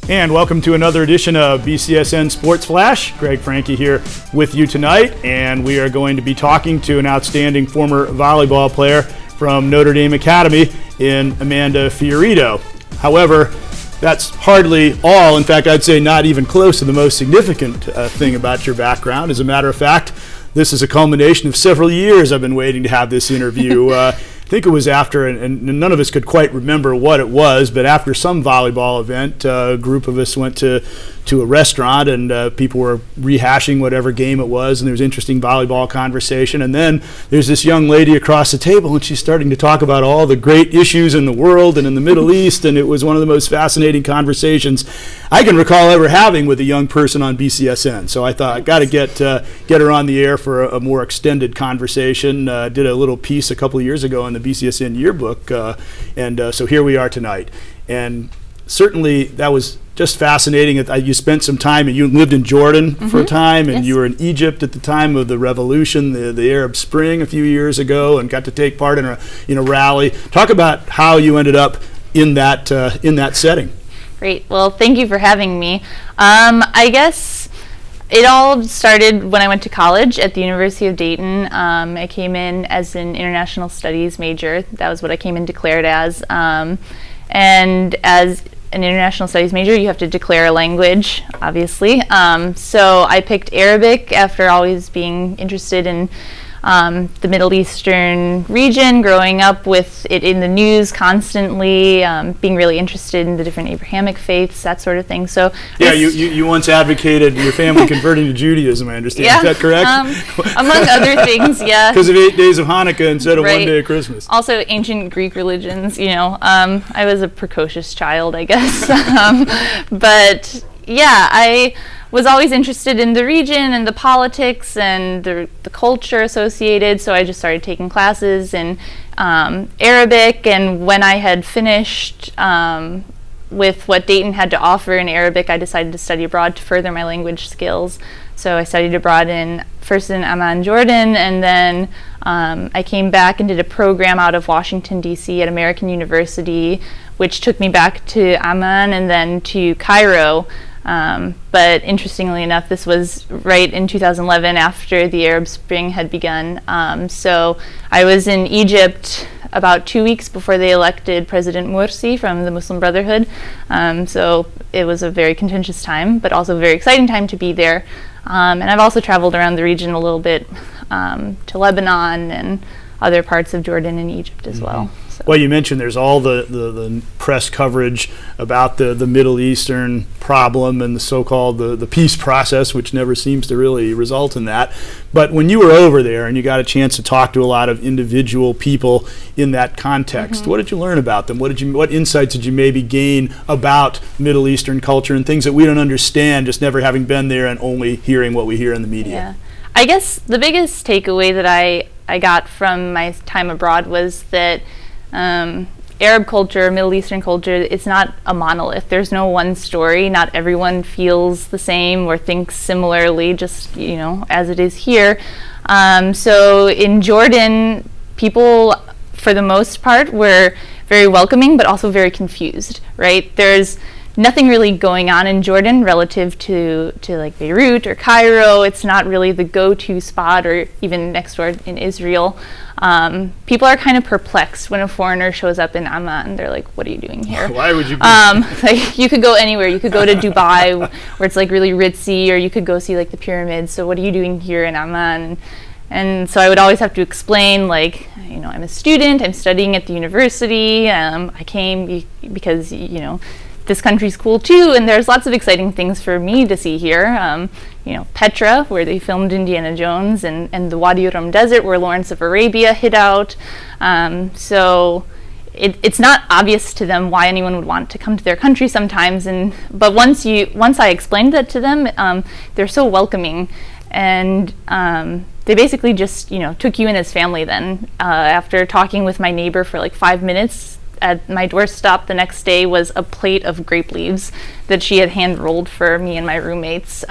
And welcome to another edition of BCSN Sports Flash. Greg Franke here with you tonight, and we are going to be talking to an outstanding former volleyball player from Notre Dame Academy in Amanda Fioritto. However, that's hardly all. In fact, I'd say not even close to the most significant thing about your background. As a matter of fact, this is a culmination of several years I've been waiting to have this interview. I think it was after, and none of us could quite remember what it was, but after some volleyball event, a group of us went to a restaurant, and people were rehashing whatever game it was, and there was interesting volleyball conversation. And then there's this young lady across the table, and she's starting to talk about all the great issues in the world and in the Middle East, and it was one of the most fascinating conversations I can recall ever having with a young person on BCSN. So I thought I got to get her on the air for a more extended conversation. Did a little piece a couple of years ago in the BCSN yearbook, and so here we are tonight. And certainly that was just fascinating. You spent some time, and you lived in Jordan for a time, and you were in Egypt at the time of the revolution, the Arab Spring a few years ago, and got to take part in a rally. Talk about how you ended up in that setting. Great. Well, thank you for having me. I guess it all started when I went to college at the University of Dayton. I came in as an international studies major. That was what I came in declared as. And as an international studies major, you have to declare a language, obviously. So I picked Arabic after always being interested in the Middle Eastern region, growing up with it in the news constantly, being really interested in the different Abrahamic faiths, that sort of thing. So yeah, you once advocated your family converting to Judaism, I understand. Yeah, is that correct? Among other things, yeah. Because of 8 days of Hanukkah instead of one day of Christmas. Also ancient Greek religions, I was a precocious child, I guess. But yeah, I was always interested in the region and the politics and the culture associated, so I just started taking classes in Arabic. And when I had finished with what Dayton had to offer in Arabic, I decided to study abroad to further my language skills. So I studied abroad first in Amman, Jordan, and then I came back and did a program out of Washington, D.C. at American University, which took me back to Amman and then to Cairo. But interestingly enough, this was right in 2011 after the Arab Spring had begun. So I was in Egypt about 2 weeks before they elected President Morsi from the Muslim Brotherhood. So it was a very contentious time, but also a very exciting time to be there. And I've also traveled around the region a little bit to Lebanon and other parts of Jordan and Egypt as well. Well, you mentioned there's all the press coverage about the Middle Eastern problem and the so-called the peace process, which never seems to really result in that. But when you were over there and you got a chance to talk to a lot of individual people in that context, what did you learn about them? What insights did you maybe gain about Middle Eastern culture and things that we don't understand, just never having been there and only hearing what we hear in the media? Yeah. I guess the biggest takeaway that I got from my time abroad was that Arab culture, Middle Eastern culture, it's not a monolith. There's no one story. Not everyone feels the same or thinks similarly, just, as it is here. So in Jordan, people, for the most part, were very welcoming, but also very confused, right? There's nothing really going on in Jordan relative to like Beirut or Cairo. It's not really the go-to spot, or even next door in Israel. People are kind of perplexed when a foreigner shows up in Amman. They're like, what are you doing here? Why would you be like, you could go anywhere. You could go to Dubai where it's like really ritzy, or you could go see like the pyramids. So what are you doing here in Amman? And so I would always have to explain, like, I'm a student, I'm studying at the university. I came because, this country's cool too, and there's lots of exciting things for me to see here. Petra, where they filmed Indiana Jones, and the Wadi Rum Desert, where Lawrence of Arabia hid out. So it's not obvious to them why anyone would want to come to their country sometimes. But once I explained that to them, they're so welcoming, and they basically just took you in as family. Then after talking with my neighbor for like 5 minutes, at my doorstep the next day was a plate of grape leaves that she had hand rolled for me and my roommates.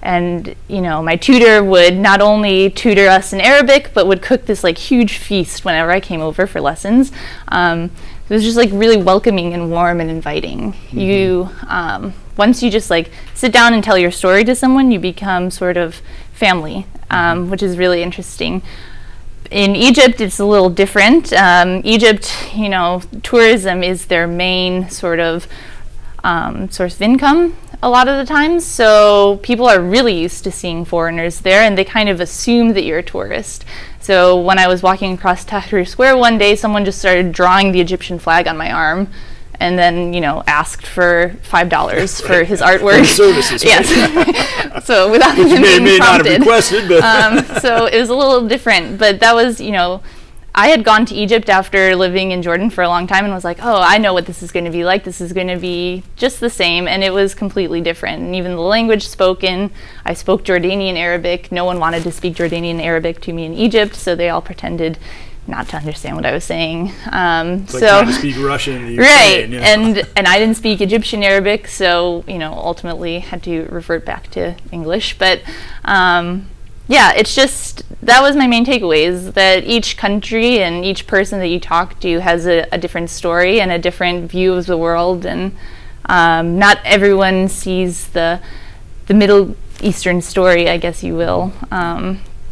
And my tutor would not only tutor us in Arabic, but would cook this like huge feast whenever I came over for lessons. It was just like really welcoming and warm and inviting. You once you just like sit down and tell your story to someone, you become sort of family, which is really interesting. In Egypt, it's a little different. Egypt, tourism is their main sort of source of income a lot of the times. So people are really used to seeing foreigners there, and they kind of assume that you're a tourist. So when I was walking across Tahrir Square one day, someone just started drawing the Egyptian flag on my arm, and then asked for $5 for his artwork. Services. Yes. So without even may being prompted. Not have requested, but so it was a little different, but that was I had gone to Egypt after living in Jordan for a long time and was like, oh, I know what this is going to be like. This is going to be just the same, and it was completely different. And even the language spoken, I spoke Jordanian Arabic. No one wanted to speak Jordanian Arabic to me in Egypt, so they all pretended not to understand what I was saying. It's like trying to speak Russian in the Ukraine, right? And I didn't speak Egyptian Arabic, so ultimately had to revert back to English. But it's just that was my main takeaway, is that each country and each person that you talk to has a different story and a different view of the world, and not everyone sees the Middle Eastern story, I guess you will,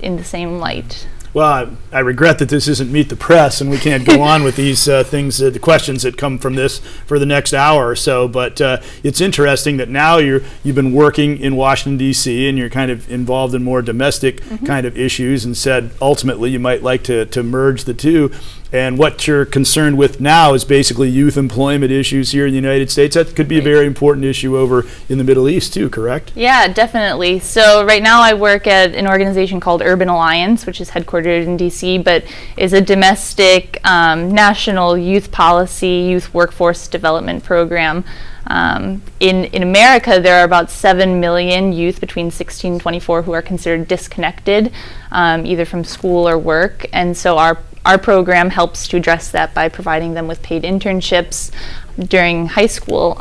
in the same light. Well, I regret that this isn't Meet the Press and we can't go on with these things, the questions that come from this for the next hour or so. But it's interesting that now you've been working in Washington, D.C., and you're kind of involved in more domestic kind of issues, and said ultimately you might like to merge the two. And what you're concerned with now is basically youth employment issues here in the United States. That could be a very important issue over in the Middle East too, correct? Yeah, definitely. So right now I work at an organization called Urban Alliance, which is headquartered in D.C., but is a domestic national youth policy, youth workforce development program. In America, there are about 7 million youth between 16 and 24 who are considered disconnected, either from school or work. And so our program helps to address that by providing them with paid internships during high school.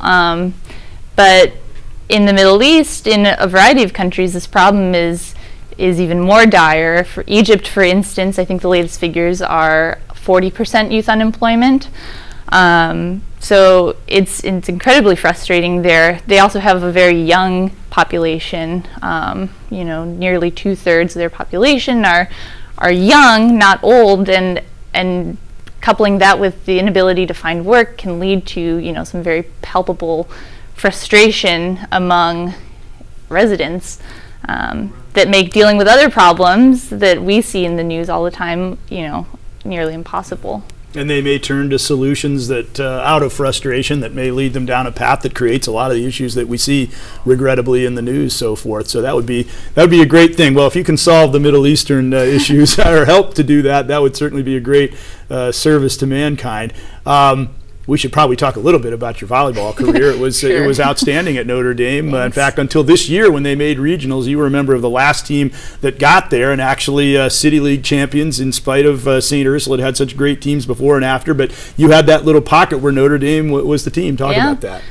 But in the Middle East, in a variety of countries, this problem is even more dire. For Egypt, for instance, I think the latest figures are 40% youth unemployment. So it's incredibly frustrating there. They also have a very young population. Nearly 2/3 of their population are young, not old, and coupling that with the inability to find work can lead to some very palpable frustration among residents that make dealing with other problems that we see in the news all the time nearly impossible. And they may turn to solutions that, out of frustration, that may lead them down a path that creates a lot of the issues that we see, regrettably, in the news, so forth. So that would be a great thing. Well, if you can solve the Middle Eastern issues or help to do that, that would certainly be a great service to mankind. We should probably talk a little bit about your volleyball career. It was Sure. It was outstanding at Notre Dame. In Thanks. fact, until this year when they made regionals, you were a member of the last team that got there, and actually City League champions in spite of St. Ursula had such great teams before and after. But you had that little pocket where Notre Dame was the team. Talk about that.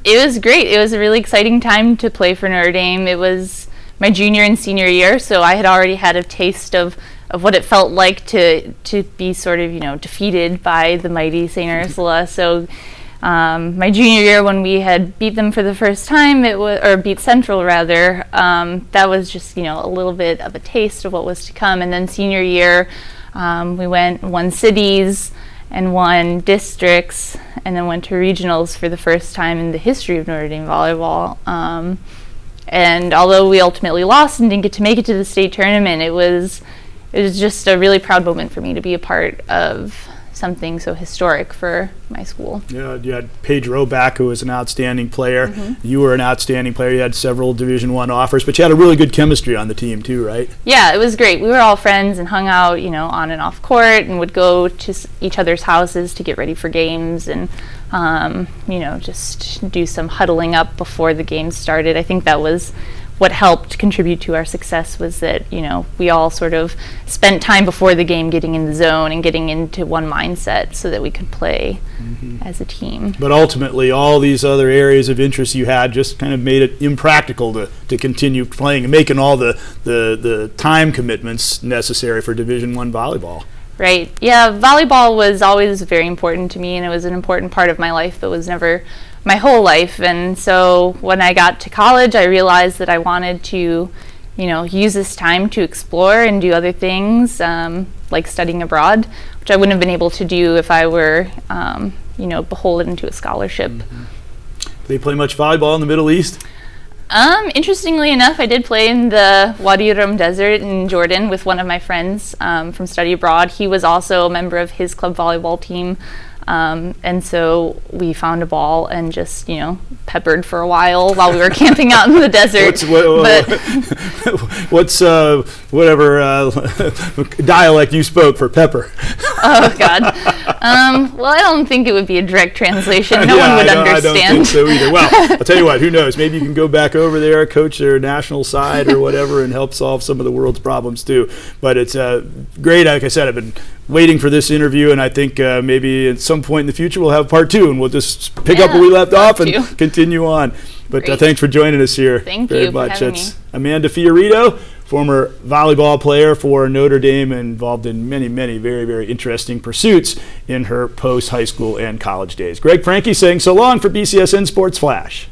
It was great. It was a really exciting time to play for Notre Dame. It was my junior and senior year, so I had already had a taste of what it felt like to be sort of defeated by the mighty St. Ursula. So my junior year, when we had beat them for the first time, or beat Central rather, that was just a little bit of a taste of what was to come. And then senior year, we won cities and won districts, and then went to regionals for the first time in the history of Notre Dame volleyball. And although we ultimately lost and didn't get to make it to the state tournament, it was just a really proud moment for me to be a part of something so historic for my school. Yeah, you had Paige Roback, who was an outstanding player. Mm-hmm. You were an outstanding player. You had several Division I offers, but you had a really good chemistry on the team too, right? Yeah, it was great. We were all friends and hung out, on and off court, and would go to each other's houses to get ready for games, and just do some huddling up before the games started. I think that was what helped contribute to our success, was that we all sort of spent time before the game getting in the zone and getting into one mindset so that we could play as a team. But ultimately, all these other areas of interest you had just kind of made it impractical to continue playing and making all the time commitments necessary for Division I volleyball. Right. Yeah, volleyball was always very important to me, and it was an important part of my life, but was never my whole life. And so when I got to college, I realized that I wanted to, use this time to explore and do other things, like studying abroad, which I wouldn't have been able to do if I were, beholden to a scholarship. Mm-hmm. Do they play much volleyball in the Middle East? Interestingly enough, I did play in the Wadi Rum Desert in Jordan with one of my friends from study abroad. He was also a member of his club volleyball team. And so we found a ball and just, peppered for a while we were camping out in the desert. What's whatever dialect you spoke for pepper? Oh, God. Well, I don't think it would be a direct translation. No one would understand. I don't think so either. Well, I'll tell you what, who knows? Maybe you can go back over there, coach their national side or whatever, and help solve some of the world's problems too. But it's great. Like I said, I've been waiting for this interview, and I think maybe at some point in the future we'll have part 2, and we'll just pick up where we left off and continue on. But thanks for joining us here. Thank very you much. for having That's me. Amanda Fioritto, former volleyball player for Notre Dame, involved in many, many very, very interesting pursuits in her post-high school and college days. Greg Franke saying so long for BCSN Sports Flash.